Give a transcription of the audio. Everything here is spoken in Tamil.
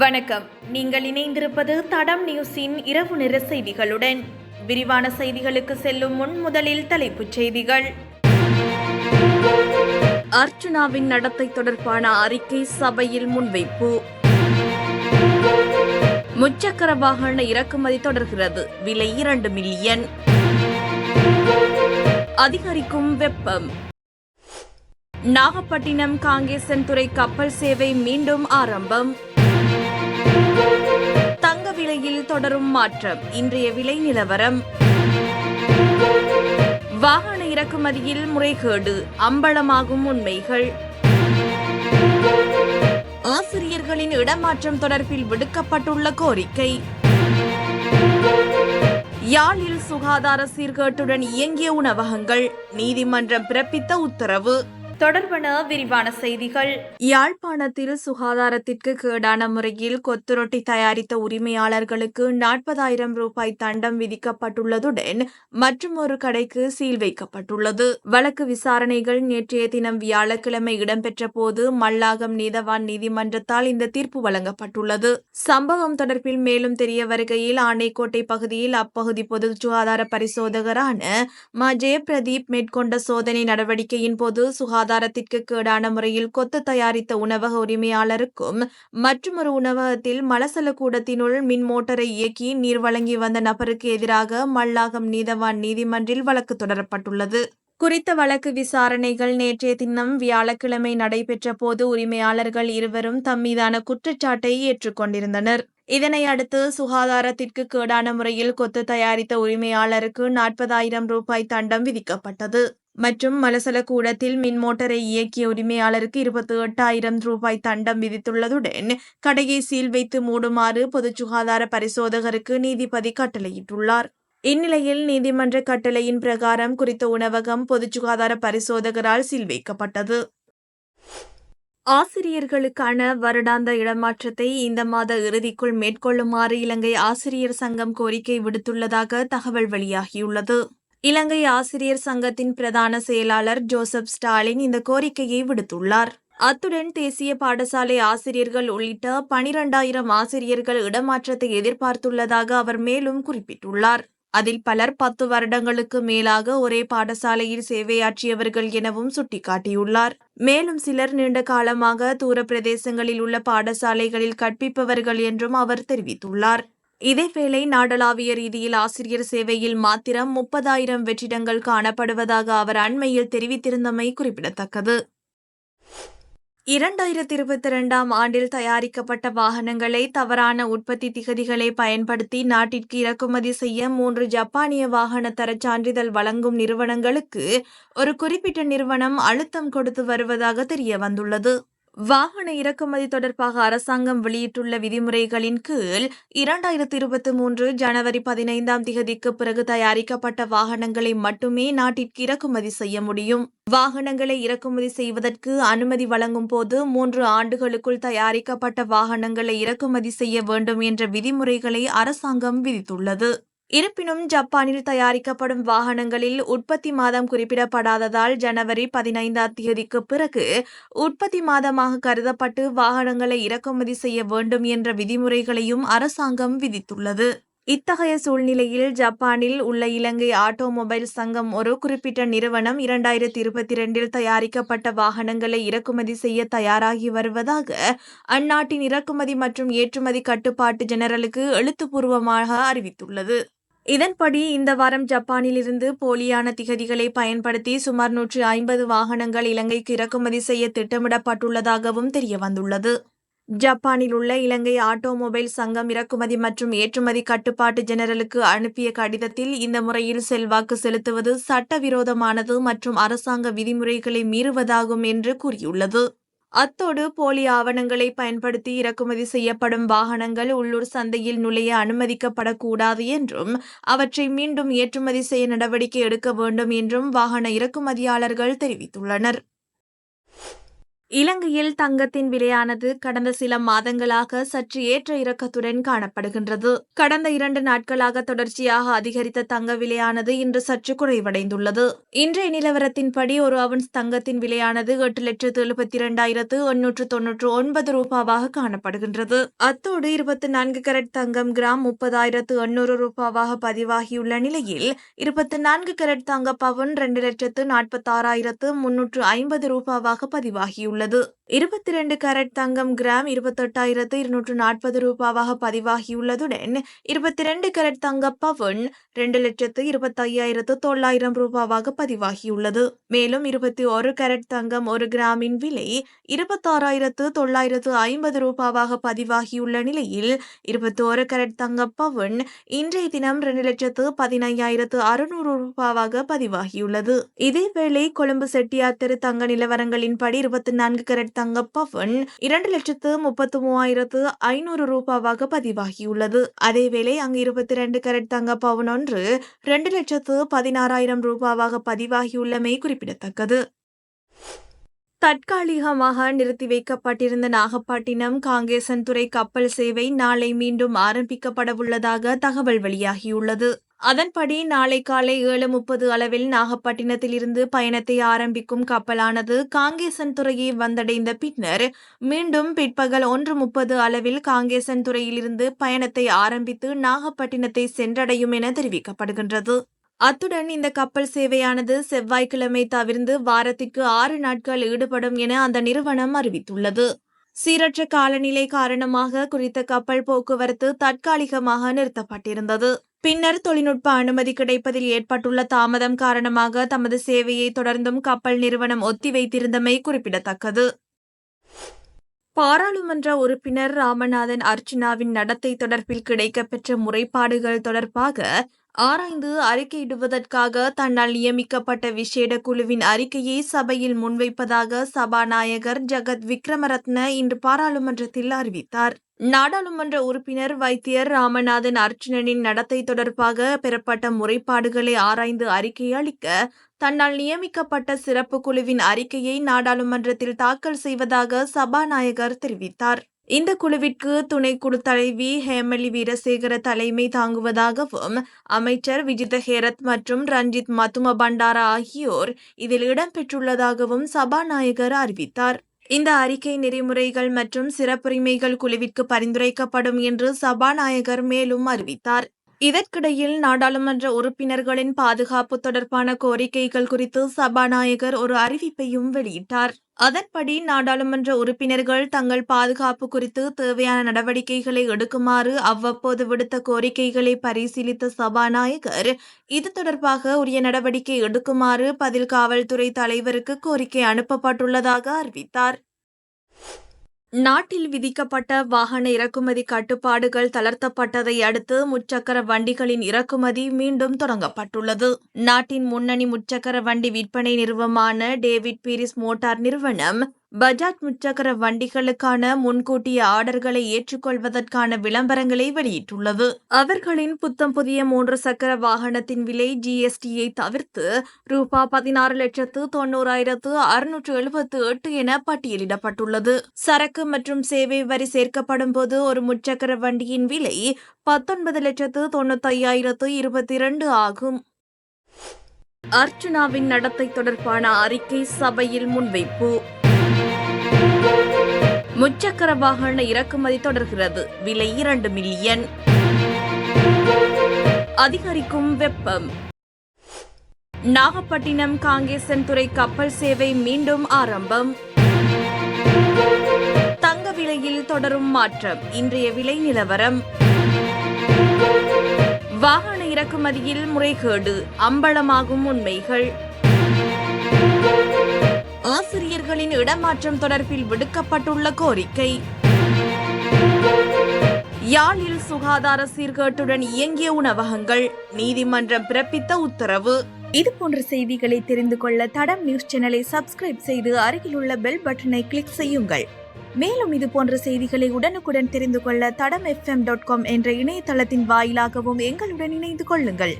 வணக்கம். நீங்கள் இணைந்திருப்பது தடம் நியூஸின் இரவு நேர செய்திகளுடன். விரிவான செய்திகளுக்கு செல்லும் முன் முதலில் தலைப்புச் செய்திகள். அர்ச்சுனாவின் நடத்தை தொடர்பான அறிக்கை சபையில் முன்வைப்பு. முச்சக்கர வாகன இறக்குமதி தொடர்கிறது. விலை 2 மில்லியன். அதிகரிக்கும் வெப்பம். நாகப்பட்டினம் காங்கேசன்துறை கப்பல் சேவை மீண்டும் ஆரம்பம். தங்க விலையில் தொடரும் மாற்றம். இன்றைய விலை நிலவரம். வாகன இறக்குமதியில் முறைகேடு, அம்பலமாகும் உண்மைகள். ஆசிரியர்களின் இடமாற்றம் தொடர்பில் விடுக்கப்பட்டுள்ள கோரிக்கை. யாழில் சுகாதார சீர்கேட்டுடன் இயங்கிய உணவகங்கள், நீதிமன்றம் பிறப்பித்த உத்தரவு. தொடர்பான விரிவான செய்திகள். யாழ்ப்பாணத்தில் சுகாதாரத்திற்கு கேடான முறையில் கொத்துரொட்டி தயாரித்த உரிமையாளர்களுக்கு 40,000 ரூபாய் தண்டம் விதிக்கப்பட்டுள்ளதுடன் மற்றும் ஒரு கடைக்கு சீல் வைக்கப்பட்டுள்ளது. வழக்கு விசாரணைகள் நேற்றைய தினம் வியாழக்கிழமை இடம்பெற்ற போது மல்லாகம் நீதவான் நீதிமன்றத்தால் இந்த தீர்ப்பு வழங்கப்பட்டுள்ளது. சம்பவம் தொடர்பில் மேலும் தெரிய வருகையில் ஆணைக்கோட்டை பகுதியில் அப்பகுதி பொது சுகாதார பரிசோதகரான மா ஜெயபிரதீப் மேற்கொண்ட சோதனை நடவடிக்கையின் போது சுகாதாரத்திற்கு கேடான முறையில் கொத்து தயாரித்த உணவக உரிமையாளருக்கும் மற்றொரு உணவகத்தில் மலசல கூடத்தினுள் மின் மோட்டரை இயக்கி நீர் வழங்கி வந்த நபருக்கு எதிராக மல்லாகம் நீதவான் நீதிமன்றில் வழக்கு தொடரப்பட்டுள்ளது. குறித்த வழக்கு விசாரணைகள் நேற்றைய தினம் வியாழக்கிழமை நடைபெற்ற போது உரிமையாளர்கள் இருவரும் தம்மீதான குற்றச்சாட்டை ஏற்றுக்கொண்டிருந்தனர். இதனை அடுத்து சுகாதாரத்திற்கு கேடான முறையில் கொத்து தயாரித்த உரிமையாளருக்கு 40,000 ரூபாய் தண்டம் விதிக்கப்பட்டது மற்றும் மலசல கூடத்தில் மின் மோட்டரை இயக்கிய உரிமையாளருக்கு 28,000 ரூபாய் தண்டம் விதித்துள்ளதுடன் கடையை சீல் வைத்து மூடுமாறு பொது சுகாதார பரிசோதகருக்கு நீதிபதி கட்டளையிட்டுள்ளார். இந்நிலையில் நீதிமன்ற கட்டளையின் பிரகாரம் குறித்த உணவகம் பொது சுகாதார பரிசோதகரால் சீல் வைக்கப்பட்டது. ஆசிரியர்களுக்கான வருடாந்த இடமாற்றத்தை இந்த மாத இறுதிக்குள் மேற்கொள்ளுமாறு இலங்கை ஆசிரியர் சங்கம் கோரிக்கை விடுத்துள்ளதாக தகவல் வெளியாகியுள்ளது. இலங்கை ஆசிரியர் சங்கத்தின் பிரதான செயலாளர் ஜோசப் ஸ்டாலின் இந்த கோரிக்கையை விடுத்துள்ளார். அத்துடன் தேசிய பாடசாலை ஆசிரியர்கள் உள்ளிட்ட 12,000 ஆசிரியர்கள் இடமாற்றத்தை எதிர்பார்த்துள்ளதாக அவர் மேலும் குறிப்பிட்டுள்ளார். அதில் பலர் 10 வருடங்களுக்கு மேலாக ஒரே பாடசாலையில் சேவையாற்றியவர்கள் எனவும் சுட்டிக்காட்டியுள்ளார். மேலும் சிலர் நீண்ட காலமாக தூர பிரதேசங்களில் உள்ள பாடசாலைகளில் கற்பிப்பவர்கள் என்றும் அவர் தெரிவித்துள்ளார். இதேவேளை நாடளாவிய ரீதியில் ஆசிரியர் சேவையில் மாத்திரம் 30,000 வெற்றிடங்கள் காணப்படுவதாக அவர் அண்மையில் தெரிவித்திருந்தமை குறிப்பிடத்தக்கது. 2022ஆம் ஆண்டில் தயாரிக்கப்பட்ட வாகனங்களை தவறான உற்பத்தி திகதிகளை பயன்படுத்தி நாட்டிற்கு இறக்குமதி செய்ய 3 ஜப்பானிய வாகன தரச் சான்றிதழ் வழங்கும் நிறுவனங்களுக்கு ஒரு குறிப்பிட்ட நிறுவனம் அழுத்தம் கொடுத்து வருவதாக தெரியவந்துள்ளது. வாகன இறக்குமதி தொடர்பாக அரசாங்கம் வெளியிட்டுள்ள விதிமுறைகளின் கீழ் 2023 ஜனவரி 15ஆம் திகதிக்கு பிறகு தயாரிக்கப்பட்ட வாகனங்களை மட்டுமே நாட்டிற்கு இறக்குமதி செய்ய முடியும். வாகனங்களை இறக்குமதி செய்வதற்கு அனுமதி வழங்கும் போது 3 ஆண்டுகளுக்குள் தயாரிக்கப்பட்ட வாகனங்களை இறக்குமதி செய்ய வேண்டும் என்ற விதிமுறைகளை அரசாங்கம் விதித்துள்ளது. இருப்பினும் ஜப்பானில் தயாரிக்கப்படும் வாகனங்களில் உற்பத்தி மாதம் குறிப்பிடப்படாததால் ஜனவரி 15ஆம் தேதிக்கு பிறகு உற்பத்தி மாதமாக கருதப்பட்டு வாகனங்களை இறக்குமதி செய்ய வேண்டும் என்ற விதிமுறைகளையும் அரசாங்கம் விதித்துள்ளது. இத்தகைய சூழ்நிலையில் ஜப்பானில் உள்ள இலங்கை ஆட்டோமொபைல் சங்கம் ஒரு குறிப்பிட்ட நிறுவனம் 2022இல் தயாரிக்கப்பட்ட வாகனங்களை இறக்குமதி செய்ய தயாராகி வருவதாக அந்நாட்டின் இறக்குமதி மற்றும் ஏற்றுமதி கட்டுப்பாட்டு ஜெனரலுக்கு எழுத்துப்பூர்வமாக அறிவித்துள்ளது. இதன்படி இந்த வாரம் ஜப்பானில் இருந்து போலியான திகதிகளை பயன்படுத்தி சுமார் 150 வாகனங்கள் இலங்கைக்கு இறக்குமதி செய்ய திட்டமிடப்பட்டுள்ளதாகவும் தெரியவந்துள்ளது. ஜப்பானில் உள்ள இலங்கை ஆட்டோமொபைல் சங்கம் இறக்குமதி மற்றும் ஏற்றுமதி கட்டுப்பாட்டு ஜெனரலுக்கு அனுப்பிய கடிதத்தில் இந்த முறையில் செல்வாக்கு செலுத்துவது சட்டவிரோதமானது மற்றும் அரசாங்க விதிமுறைகளை மீறுவதாகும் என்று கூறியுள்ளது. அத்தோடு போலி ஆவணங்களை பயன்படுத்தி இறக்குமதி செய்யப்படும் வாகனங்கள் உள்ளூர் சந்தையில் நுழைய அனுமதிக்கப்படக்கூடாது என்றும் அவற்றை மீண்டும் ஏற்றுமதி செய்ய நடவடிக்கை எடுக்க வேண்டும் என்றும் வாகன இறக்குமதியாளர்கள் தெரிவித்துள்ளனர். இலங்கையில் தங்கத்தின் விலையானது கடந்த சில மாதங்களாக சற்று ஏற்ற இறக்கத்துடன் காணப்படுகின்றது. கடந்த 2 நாட்களாக தொடர்ச்சியாக அதிகரித்த தங்க விலையானது இன்று சற்று குறைவடைந்துள்ளது. இன்றைய நிலவரத்தின்படி ஒரு அவுன்ஸ் தங்கத்தின் விலையானது 8,72,899 ரூபாவாக காணப்படுகின்றது. அத்தோடு 24 கரட் தங்கம் கிராம் 30,800 ரூபாவாக பதிவாகியுள்ள நிலையில் 24 கரட் தங்க பவுன் 2,46,350 ரூபாவாக பதிவாகியுள்ளது. 22 கேரட் தங்கம் கிராம் 28,240 ரூபாவாக பதிவாகியுள்ளதுடன் 22 கேரட் தங்க பவுன் 2,25,900 ரூபாவாக பதிவாகியுள்ளது. மேலும் 21 கேரட் தங்கம் 1 கிராமின் விலை 26,950 ரூபாவாக பதிவாகியுள்ள நிலையில் 21 கேரட் தங்க பவுன் இன்றைய தினம் 2,15,600 ரூபாவாக பதிவாகியுள்ளது. இதேவேளை கொழும்பு செட்டியார் தெரு தங்க நிலவரங்களின்படி 24 கேரட் தங்க பவுன் 2,33,500 ரூபாவாக பதிவாகியுள்ளது. அதேவேளை அங்கு 22 கேரட் தங்க பவுன் ஒன்று 2,16,000 ரூபாவாக பதிவாகியுள்ளமை குறிப்பிடத்தக்கது. தற்காலிகமாக நிறுத்தி வைக்கப்பட்டிருந்த நாகப்பட்டினம் காங்கேசன்துறை கப்பல் சேவை நாளை மீண்டும் ஆரம்பிக்கப்படவுள்ளதாக தகவல் வெளியாகியுள்ளது. அதன்படி நாளை காலை 7:30 அளவில் நாகப்பட்டினத்தில் இருந்து பயணத்தை ஆரம்பிக்கும் கப்பலானது காங்கேசன்துறையை வந்தடைந்த பின்னர் மீண்டும் பிற்பகல் 1:30 அளவில் காங்கேசன்துறையிலிருந்து பயணத்தை ஆரம்பித்து நாகப்பட்டினத்தை சென்றடையும் என தெரிவிக்கப்படுகின்றது. அத்துடன் இந்த கப்பல் சேவையானது செவ்வாய்க்கிழமை தவிர்த்து வாரத்திற்கு 6 நாட்கள் ஈடுபடும் என அந்த நிறுவனம் அறிவித்துள்ளது. சீரற்ற காலநிலை காரணமாக குறித்த கப்பல் போக்குவரத்து தற்காலிகமாக நிறுத்தப்பட்டிருந்தது. பின்னர் தொழில்நுட்ப அனுமதி கிடைப்பதில் ஏற்பட்டுள்ள தாமதம் காரணமாக தமது சேவையை தொடர்ந்தும் கப்பல் நிறுவனம் ஒத்திவைத்திருந்தமை குறிப்பிடத்தக்கது. பாராளுமன்ற உறுப்பினர் ராமநாதன் அர்ச்சுனாவின் நடத்தை தொடர்பில் கிடைக்கப்பெற்ற முறைப்பாடுகள் தொடர்பாக ஆராய்ந்து அறிக்கையிடுவதற்காக தன்னால் நியமிக்கப்பட்ட விசேட குழுவின் அறிக்கையை சபையில் முன்வைப்பதாக சபாநாயகர் ஜகத் விக்ரமரத்ன இன்று பாராளுமன்றத்தில் அறிவித்தார். நாடாளுமன்ற உறுப்பினர் வைத்தியர் ராமநாதன் அர்ச்சுனனின் நடத்தை தொடர்பாக பெறப்பட்ட முறைப்பாடுகளை ஆராய்ந்து அறிக்கை அளிக்க தன்னால் நியமிக்கப்பட்ட சிறப்பு குழுவின் அறிக்கையை நாடாளுமன்றத்தில் தாக்கல் செய்வதாக சபாநாயகர் தெரிவித்தார். இந்த குழுவிற்கு துணைக்குழு தலைவி ஹேமலி வீரசேகர தலைமை தாங்குவதாகவும் அமைச்சர் விஜித ஹேரத் மற்றும் ரஞ்சித் மத்தும பண்டார ஆகியோர் இதில் இடம்பெற்றுள்ளதாகவும் சபாநாயகர் அறிவித்தார். இந்த அறிக்கை நெறிமுறைகள் மற்றும் சிறப்புரிமைகள் குழுவிற்கு பரிந்துரைக்கப்படும் என்று சபாநாயகர் மேலும் அறிவித்தார். இதற்கிடையில் நாடாளுமன்ற உறுப்பினர்களின் பாதுகாப்பு தொடர்பான கோரிக்கைகள் குறித்து சபாநாயகர் ஒரு அறிவிப்பையும் வெளியிட்டார். அதன்படி நாடாளுமன்ற உறுப்பினர்கள் தங்கள் பாதுகாப்பு குறித்து தேவையான நடவடிக்கைகளை எடுக்குமாறு அவ்வப்போது விடுத்த கோரிக்கைகளை பரிசீலித்த சபாநாயகர் இது தொடர்பாக உரிய நடவடிக்கை எடுக்குமாறு பதில் காவல்துறை தலைவருக்கு கோரிக்கை அனுப்பப்பட்டுள்ளதாக அறிவித்தார். நாட்டில் விதிக்கப்பட்ட வாகன இறக்குமதி கட்டுப்பாடுகள் தளர்த்தப்பட்டதை அடுத்து முச்சக்கர வண்டிகளின் இறக்குமதி மீண்டும் தொடங்கப்பட்டுள்ளது. நாட்டின் முன்னணி முச்சக்கர வண்டி விற்பனை நிறுவனமான டேவிட் பீரிஸ் மோட்டார் நிறுவனம் பஜாஜ் முச்சக்கர வண்டிகளுக்கான முன்கூட்டிய ஆர்டர்களை ஏற்றுக்கொள்வதற்கான விளம்பரங்களை வெளியிட்டுள்ளது. அவர்களின் புத்தம் புதிய 3 சக்கர வாகனத்தின் விலை ஜிஎஸ்டியை தவிர்த்து ரூபாய் 16,90,678 என பட்டியலிடப்பட்டுள்ளது. சரக்கு மற்றும் சேவை வரி சேர்க்கப்படும் போது ஒரு முச்சக்கர வண்டியின் விலை 19,95,022 ஆகும். அர்ச்சுனாவின் நடத்தை தொடர்பான அறிக்கை சபையில் முன்வைப்பு. முச்சக்கர வாகன இறக்குமதி தொடர்கிறது. விலை 2 மில்லியன். அதிகரிக்கும் வெப்பம். நாகப்பட்டினம் காங்கேசன்துறை கப்பல் சேவை மீண்டும் ஆரம்பம். தங்க விலையில் தொடரும் மாற்றம். இன்றைய விலை நிலவரம். வாகன இறக்குமதியில் முறைகேடு. அம்பலமாகும் உண்மைகள். ஆசிரியர்களின் இடமாற்றம் தொடர்பில் விடுக்கப்பட்டுள்ள கோரிக்கை. யாழில் சுகாதார சீர்கேட்டுடன் இயங்கிய உணவகங்கள். நீதிமன்றம் பிறப்பித்த உத்தரவு. இதுபோன்ற செய்திகளை தெரிந்து கொள்ள தடம் நியூஸ் சேனலை சப்ஸ்கிரைப் செய்து அருகில் உள்ள பெல் பட்டனை கிளிக் செய்யுங்கள். மேலும் இதுபோன்ற செய்திகளை உடனுக்குடன் தெரிந்து கொள்ள தடம் fm.com என்ற இணையதளத்தின் வாயிலாகவும் எங்களுடன் இணைந்து கொள்ளுங்கள்.